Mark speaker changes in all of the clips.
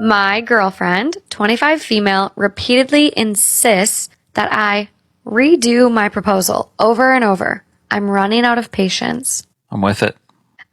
Speaker 1: My girlfriend, 25 female, repeatedly insists that I redo my proposal over and over. I'm running out of patience.
Speaker 2: I'm with it.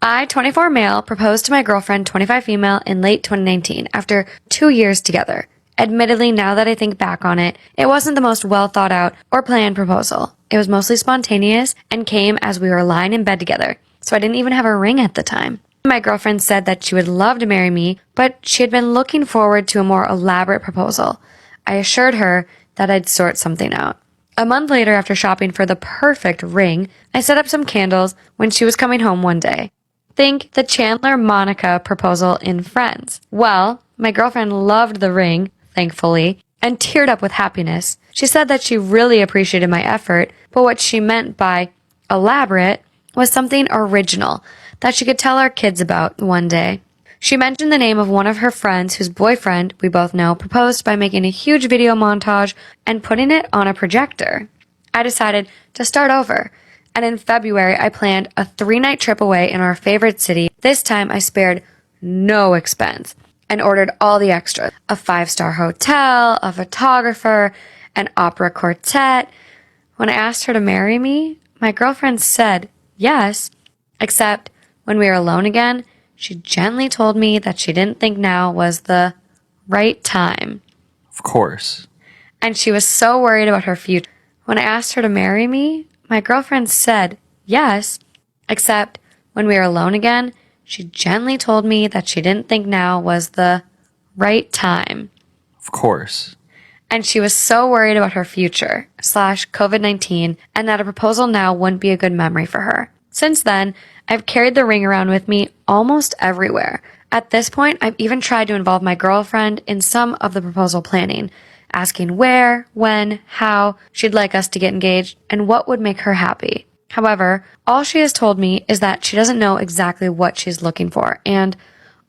Speaker 1: I, 24 male, proposed to my girlfriend, 25 female, in late 2019 after 2 years together. Admittedly, now that I think back on it, it wasn't the most well thought out or planned proposal. It was mostly spontaneous and came as we were lying in bed together, so I didn't even have a ring at the time. My girlfriend said that she would love to marry me, but she had been looking forward to a more elaborate proposal. I assured her that I'd sort something out. A month later, after shopping for the perfect ring, I set up some candles when she was coming home one day. Think the Chandler-Monica proposal in Friends. Well, my girlfriend loved the ring, thankfully, and teared up with happiness. She said that she really appreciated my effort, but what she meant by elaborate was something original that she could tell our kids about one day. She mentioned the name of one of her friends whose boyfriend, we both know, proposed by making a huge video montage and putting it on a projector. I decided to start over, and in February I planned a 3-night trip away in our favorite city. This time I spared no expense and ordered all the extras: a 5-star hotel, a photographer, an opera quartet. When I asked her to marry me, my girlfriend said yes, except when we were alone again, she gently told me that she didn't think now was the right time.
Speaker 2: Of course.
Speaker 1: And she was so worried about her future. When I asked her to marry me, my girlfriend said yes, except when we were alone again, she gently told me that she didn't think now was the right time.
Speaker 2: Of course.
Speaker 1: And she was so worried about her future / COVID-19 and that a proposal now wouldn't be a good memory for her. Since then, I've carried the ring around with me almost everywhere. At this point, I've even tried to involve my girlfriend in some of the proposal planning, asking where, when, how she'd like us to get engaged, and what would make her happy. However, all she has told me is that she doesn't know exactly what she's looking for, and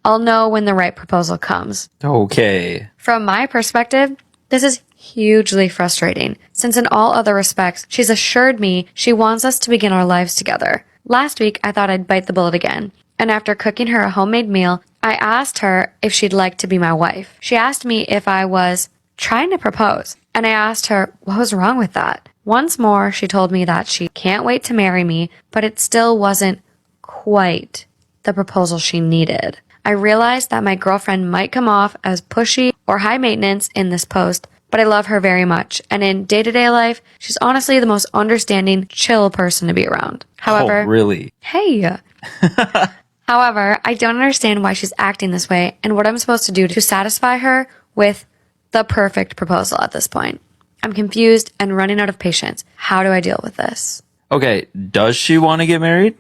Speaker 1: I'll know when the right proposal comes.
Speaker 2: Okay.
Speaker 1: From my perspective, this is hugely frustrating, since in all other respects, she's assured me she wants us to begin our lives together. Last week, I thought I'd bite the bullet again, and after cooking her a homemade meal, I asked her if she'd like to be my wife. She asked me if I was trying to propose, and I asked her what was wrong with that. Once more, she told me that she can't wait to marry me, but it still wasn't quite the proposal she needed. I realized that my girlfriend might come off as pushy or high maintenance in this post, but I love her very much, and in day-to-day life, she's honestly the most understanding, chill person to be around. However,
Speaker 2: oh, really?
Speaker 1: Hey. However, I don't understand why she's acting this way and what I'm supposed to do to satisfy her with the perfect proposal at this point. I'm confused and running out of patience. How do I deal with this?
Speaker 2: Okay, does she want to get married?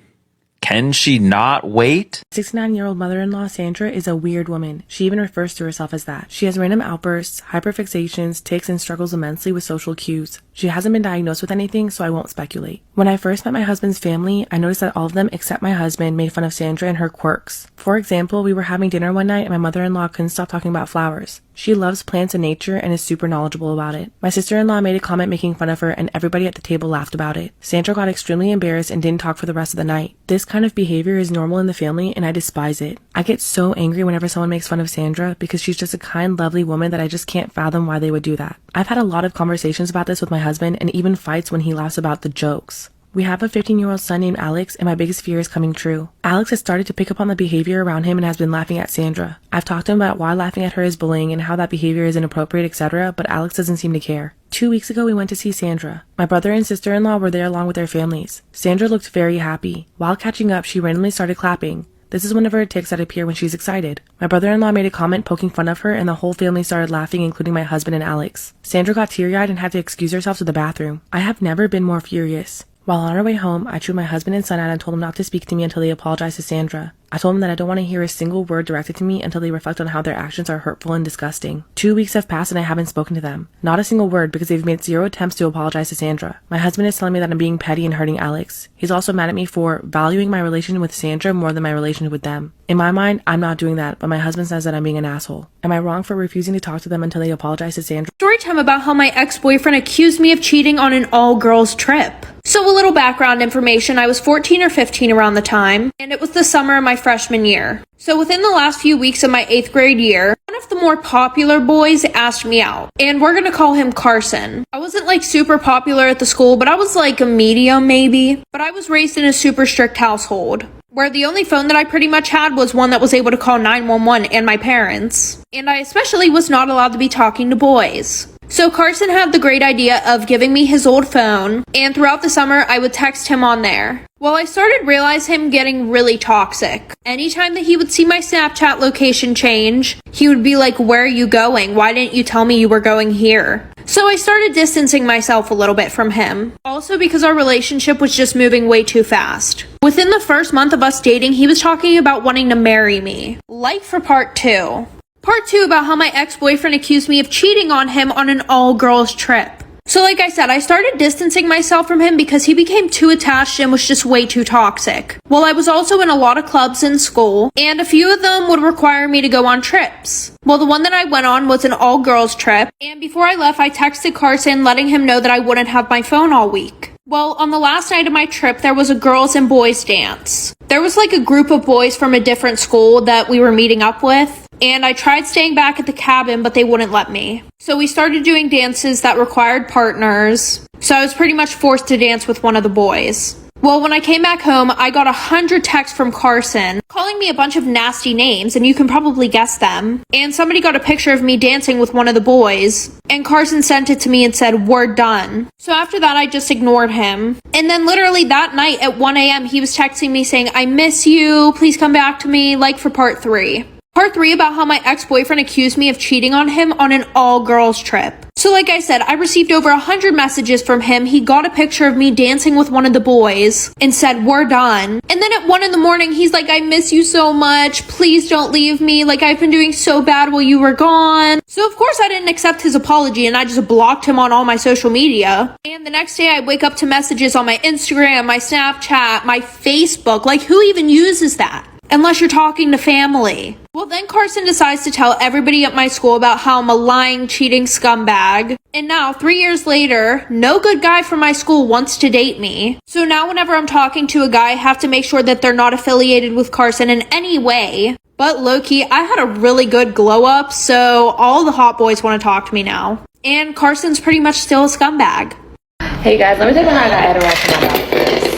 Speaker 2: Can she not wait?
Speaker 3: 69-year-old mother-in-law Sandra is a weird woman. She even refers to herself as that. She has random outbursts, hyperfixations, takes and struggles immensely with social cues. She hasn't been diagnosed with anything, so I won't speculate. When I first met my husband's family, I noticed that all of them except my husband made fun of Sandra and her quirks. For example, we were having dinner one night and my mother-in-law couldn't stop talking about flowers. She loves plants and nature and is super knowledgeable about it. My sister-in-law made a comment making fun of her and everybody at the table laughed about it. Sandra got extremely embarrassed and didn't talk for the rest of the night. This kind of behavior is normal in the family and I despise it. I get so angry whenever someone makes fun of Sandra because she's just a kind, lovely woman that I just can't fathom why they would do that. I've had a lot of conversations about this with my husband and even fights when he laughs about the jokes. We have a 15-year-old son named Alex, and my biggest fear is coming true. Alex has started to pick up on the behavior around him and has been laughing at Sandra. I've talked to him about why laughing at her is bullying and how that behavior is inappropriate, etc., but Alex doesn't seem to care. 2 weeks ago, we went to see Sandra. My brother and sister-in-law were there along with their families. Sandra looked very happy. While catching up, she randomly started clapping. This is one of her tics that appear when she's excited. My brother-in-law made a comment poking fun of her and the whole family started laughing, including my husband and Alex. Sandra got teary-eyed and had to excuse herself to the bathroom. I have never been more furious. While on our way home, I chewed my husband and son out and told them not to speak to me until they apologized to Sandra. I told them that I don't want to hear a single word directed to me until they reflect on how their actions are hurtful and disgusting. 2 weeks have passed and I haven't spoken to them. Not a single word because they've made 0 attempts to apologize to Sandra. My husband is telling me that I'm being petty and hurting Alex. He's also mad at me for valuing my relation with Sandra more than my relation with them. In my mind, I'm not doing that, but my husband says that I'm being an asshole. Am I wrong for refusing to talk to them until they apologize to Sandra?
Speaker 4: Storytime about how my ex-boyfriend accused me of cheating on an all-girls trip. So a little background information, I was 14 or 15 around the time, and it was the summer of my freshman year. So within the last few weeks of my 8th grade year, one of the more popular boys asked me out, and we're gonna call him Carson. I wasn't like super popular at the school, but I was like a medium maybe. But I was raised in a super strict household, where the only phone that I pretty much had was one that was able to call 911 and my parents. And I especially was not allowed to be talking to boys. So Carson had the great idea of giving me his old phone, and throughout the summer I would text him on there. Well, I started to realize him getting really toxic. Anytime that he would see my Snapchat location change, he would be like, "Where are you going? Why didn't you tell me you were going here?" So I started distancing myself a little bit from him. Also because our relationship was just moving way too fast. Within the first month of us dating, he was talking about wanting to marry me. Like for part 2. Part 2 about how my ex-boyfriend accused me of cheating on him on an all-girls trip. So like I said, I started distancing myself from him because he became too attached and was just way too toxic. Well, I was also in a lot of clubs in school, and a few of them would require me to go on trips. Well, the one that I went on was an all-girls trip, and before I left, I texted Carson letting him know that I wouldn't have my phone all week. Well, on the last night of my trip, there was a girls and boys dance. There was like a group of boys from a different school that we were meeting up with, and I tried staying back at the cabin, but they wouldn't let me. So we started doing dances that required partners, so I was pretty much forced to dance with one of the boys. Well, when I came back home, I got 100 texts from Carson calling me a bunch of nasty names, and you can probably guess them. And somebody got a picture of me dancing with one of the boys, and Carson sent it to me and said, "We're done." So after that, I just ignored him. And then literally that night at 1 a.m., he was texting me saying, "I miss you, please come back to me," like for part 3. Part 3 about how my ex-boyfriend accused me of cheating on him on an all-girls trip. So like I said, I received over 100 messages from him. He got a picture of me dancing with one of the boys and said, "We're done." And then at 1 in the morning, he's like, "I miss you so much. Please don't leave me. Like, I've been doing so bad while you were gone." So of course I didn't accept his apology, and I just blocked him on all my social media. And the next day I wake up to messages on my Instagram, my Snapchat, my Facebook. Like, who even uses that? Unless you're talking to family. Well, then Carson decides to tell everybody at my school about how I'm a lying, cheating scumbag. And now, 3 years later, no good guy from my school wants to date me. So now whenever I'm talking to a guy, I have to make sure that they're not affiliated with Carson in any way. But low-key, I had a really good glow-up, so all the hot boys want to talk to me now. And Carson's pretty much still a scumbag.
Speaker 5: Hey guys, let me tell you how I got Adderall for my doctors.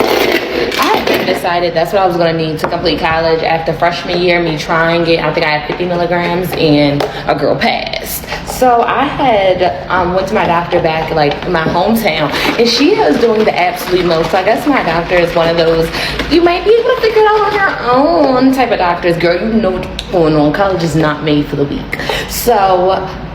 Speaker 5: I had decided that's what I was going to need to complete college after freshman year, me trying it. I think I had 50 milligrams and a girl passed. So I had went to my doctor back like in my hometown, and she was doing the absolute most. So I guess my doctor is one of those, you might be able to figure it out on your own type of doctors. Girl, you know what's going on. College is not made for the weak. So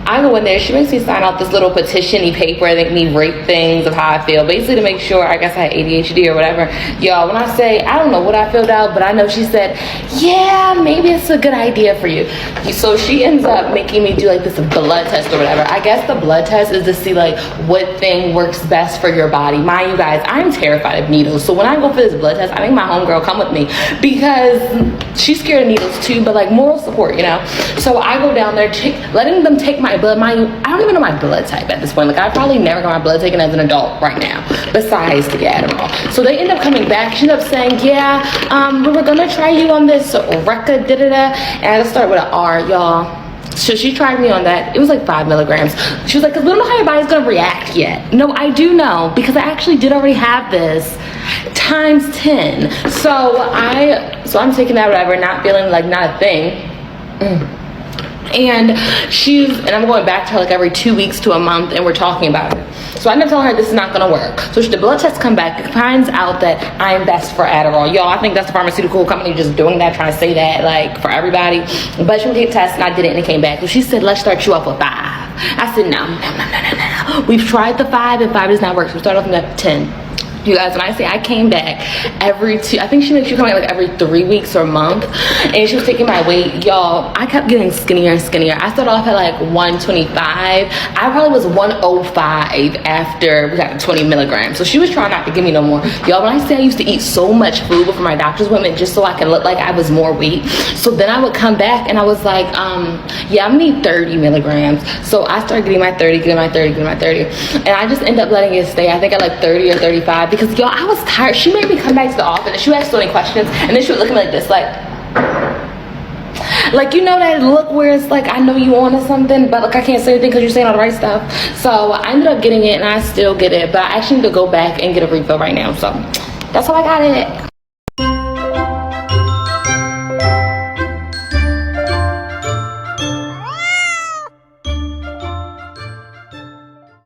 Speaker 5: I go in there, she makes me sign out this little petition-y paper, I think me rate things of how I feel, basically to make sure, I guess I had ADHD or whatever. Y'all, when I say, I don't know what I filled out, but I know she said, yeah, maybe it's a good idea for you. So she ends up making me do like this blood test or whatever. I guess the blood test is to see like what thing works best for your body. Mind you guys, I'm terrified of needles. So when I go for this blood test, I make my homegirl come with me because she's scared of needles too, but like moral support, you know? So I go down there, letting them take my blood. I don't even know my blood type at this point. Like, I probably never got my blood taken as an adult right now, besides the Adderall. So they end up coming back. She ends up saying, yeah, we were gonna try you on this Recca, da-da-da. And I just start with an R, y'all. So she tried me on that. It was like 5 milligrams. She was like, because we don't know how your body's gonna react yet. No, I do know, because I actually did already have this times 10. So I'm taking that whatever, not feeling like not a thing. And I'm going back to her like every 2 weeks to a month, and we're talking about it. So I end up telling her this is not gonna work. So the blood test come back, it finds out that I'm best for Adderall. Y'all, I think that's the pharmaceutical company just doing that, trying to say that like for everybody. But she would take tests, and I did it, and it came back. So she said, let's start you off with 5. I said, no. We've tried the 5, and 5 does not work. So we start off with 10. You guys, when I say I came back every I think she makes you come back like every 3 weeks or a month, and she was taking my weight. Y'all, I kept getting skinnier and skinnier. I started off at like 125. I probably was 105 after we got 20 milligrams. So she was trying not to give me no more. Y'all, when I say I used to eat so much food before my doctor's appointment just so I can look like I was more weight. So then I would come back and I was like, yeah, I'm gonna need 30 milligrams. So I started getting my 30, getting my 30, getting my 30. And I just ended up letting it stay, I think at like 30 or 35. Because y'all, I was tired. She made me come back to the office and she would ask so many questions, and then she would look at me like this, like, Like, you know that look where it's like, I know you on to something, but like I can't say anything because you're saying all the right stuff. So I ended up getting it, and I still get it, but I actually need to go back and get a refill right now. So that's how I got it.